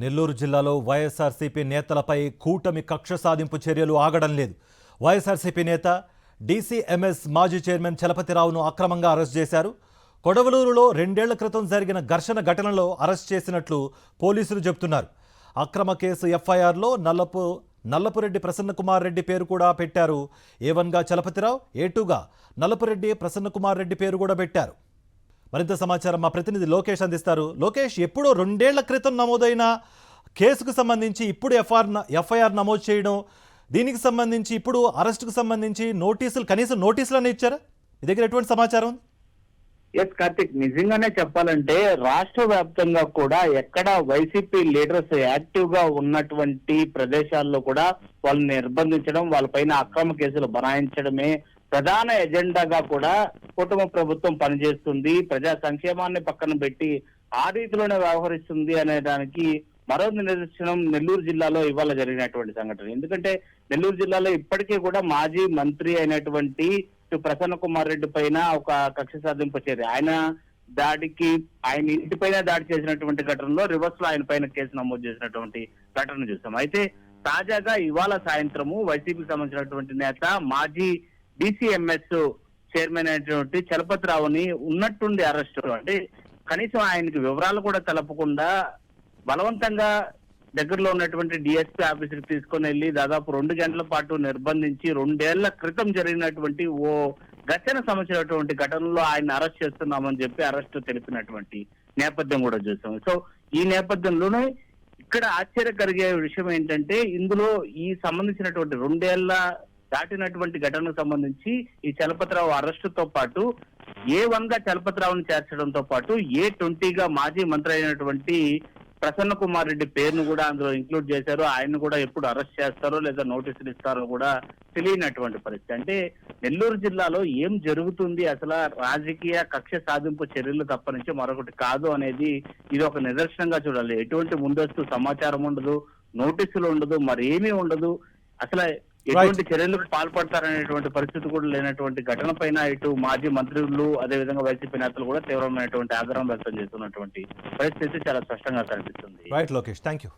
నెల్లూరు జిల్లాలో వైఎస్ఆర్సీపీ నేతలపై కూటమి కక్ష సాధింపు చర్యలు ఆగడం లేదు. వైఎస్ఆర్సీపీ నేత డీసీఎంఎస్ మాజీ చైర్మన్ చలపతిరావును అక్రమంగా అరెస్ట్ చేశారు. కొడవలూరులో 2 ఏళ్ల క్రితం జరిగిన ఘర్షణ ఘటనలో అరెస్ట్ చేసినట్లు పోలీసులు చెబుతున్నారు. అక్రమ కేసు ఎఫ్ఐఆర్లో నల్లపురెడ్డి ప్రసన్నకుమార్ రెడ్డి పేరు కూడా పెట్టారు. A1గా చలపతిరావు, A2గా నల్లపురెడ్డి ప్రసన్నకుమార్ రెడ్డి పేరు కూడా పెట్టారు. మరింత సమాచారం మా ప్రతినిధి లోకేష్ అందిస్తారు. లోకేష్, ఎప్పుడో 2 ఏళ్ల క్రితం నమోదైన కేసుకు సంబంధించి ఇప్పుడు ఎఫ్ఐఆర్ నమోదు చేయడం, దీనికి సంబంధించి ఇప్పుడు అరెస్టుకు సంబంధించి కనీసం నోటీసులనే ఇచ్చారా? మీ దగ్గర ఎటువంటి సమాచారం? ఎస్ కార్తిక్, నిజంగానే చెప్పాలంటే రాష్ట్ర వ్యాప్తంగా కూడా ఎక్కడ వైసీపీ లీడర్స్ యాక్టివ్ గా ఉన్నటువంటి ప్రదేశాల్లో కూడా వాళ్ళని నిర్బంధించడం, వాళ్ళపైన అక్రమ కేసులు బనాయించడమే ప్రధాన ఎజెండాగా కూడా కుటుంబ ప్రభుత్వం పనిచేస్తుంది. ప్రజా సంక్షేమాన్ని పక్కన పెట్టి ఆ రీతిలోనే వ్యవహరిస్తుంది అనే దానికి మరో నిదర్శనం నెల్లూరు జిల్లాలో ఇవాళ జరిగినటువంటి సంఘటన. ఎందుకంటే నెల్లూరు జిల్లాలో ఇప్పటికీ కూడా మాజీ మంత్రి అయినటువంటి ప్రసన్న కుమార్ రెడ్డి పైన ఒక కక్ష సాధింపు చర్య, ఆయన ఇంటిపైన దాడి చేసినటువంటి ఘటనలో రివర్స్ లో ఆయన పైన కేసు నమోదు చేసినటువంటి ఘటన చూసాం. అయితే తాజాగా ఇవాళ సాయంత్రము వైసీపీకి సంబంధించినటువంటి నేత మాజీ డీసీఎంఎస్ చైర్మన్ అయినటువంటి చలపతిరావుని ఉన్నట్టుండి అరెస్ట్, అంటే కనీసం ఆయనకి వివరాలు కూడా తెలపకుండా బలవంతంగా దగ్గరలో ఉన్నటువంటి డిఎస్పీ ఆఫీసుకి తీసుకొని వెళ్లి దాదాపు 2 గంటల పాటు నిర్బంధించి 2 ఏళ్ల క్రితం జరిగినటువంటి ఓ ఘటన సంబంధించినటువంటి ఘటనలో ఆయన అరెస్ట్ చేస్తున్నామని చెప్పి అరెస్ట్ తెలిపినటువంటి నేపథ్యం కూడా చూసాం. సో ఈ నేపథ్యంలోనే ఇక్కడ ఆశ్చర్యకరిగే విషయం ఏంటంటే, ఇందులో ఈ సంబంధించినటువంటి 2 ఏళ్ల దాటినటువంటి ఘటనకు సంబంధించి ఈ చలపతిరావు అరెస్టుతో పాటు A1గా చలపతిరావుని చేర్చడంతో పాటు A20గా మాజీ మంత్రి అయినటువంటి ప్రసన్న కుమార్ రెడ్డి పేరును కూడా అందులో ఇంక్లూడ్ చేశారు. ఆయన కూడా ఎప్పుడు అరెస్ట్ చేస్తారో లేదా నోటీసులు ఇస్తారో కూడా తెలియనటువంటి పరిస్థితి. అంటే నెల్లూరు జిల్లాలో ఏం జరుగుతుంది, అసలు రాజకీయ కక్ష సాధింపు చర్యలు తప్ప నుంచి మరొకటి కాదు అనేది ఇది ఒక నిదర్శనంగా చూడాలి. ఎటువంటి ముందస్తు సమాచారం ఉండదు, నోటీసులు ఉండదు, మరేమీ ఉండదు. అసలు ఎటువంటి చర్యలకు పాల్పడతారనేటువంటి పరిస్థితి కూడా లేనటువంటి ఘటన పైన ఇటు మాజీ మంత్రులు అదేవిధంగా వైసీపీ నేతలు కూడా తీవ్రమైనటువంటి ఆగ్రహం వ్యక్తం చేస్తున్నటువంటి పరిస్థితి చాలా స్పష్టంగా కనిపిస్తుంది. Right Lokesh, thank you.